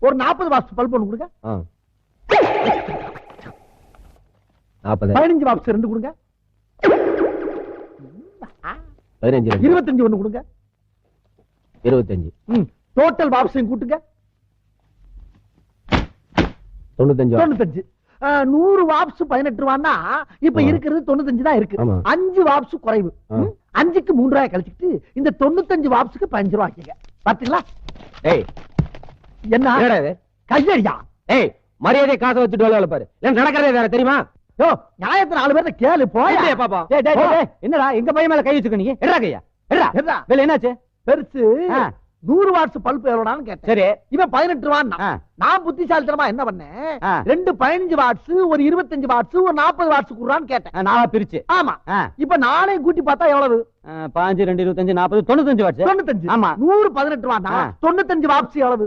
ஒரு 40 watts bulb ஒண்ணு கொடுங்க. 15 வாட்ஸ் 2 கொடுங்க. 25 ஒண்ணு கொடுங்க. 25. டோட்டல் வாட்ஸையும் கூட்டுங்க. 95. 100 வாட்ஸ் 18 ரூபான்னா இப்ப இருக்கிறது 95 தான் இருக்கு. 5 வாட்ஸ் குறைவு. 5க்கு 3 ரூபாய் கழிச்சிட்டு இந்த 95 வாட்ஸ்க்கு 15 ரூபாய் ஆக்கிங்க. பாத்தீங்களா? என்ன கையடியா? மரியாதை காசை வச்சுட்டு வேலை பாரு. நடக்கிறதே வேற தெரியுமா? நியாயத்தை 4 பேர்த்த கேளு போயா பாப்பா. என்னடா எங்க பையன் மேல கை வச்சுக்க நீங்க? எடா கையா எடா வேலை என்னாச்சு? பெருசு 100 வாட்ஸ் பல்ப் எவ்வளவுனான்னு கேட்டேன். சரி, இவன் 18 ரூபான்னா நான் புத்திசாலித்தனமா என்ன பண்ணேன், 2 15 வாட்ஸ், ஒரு 25 வாட்ஸ், ஒரு 40 வாட்ஸ் குடுறான்னு கேட்டேன். நாளா பிரிச்சு. ஆமா. இப்ப நானே கூட்டி பார்த்தா எவ்வளவு? 5 2 25 40 95 வாட்ஸ். 95. ஆமா. 100 18 ரூபான்னா 95 வாட்ஸ் எவ்வளவு?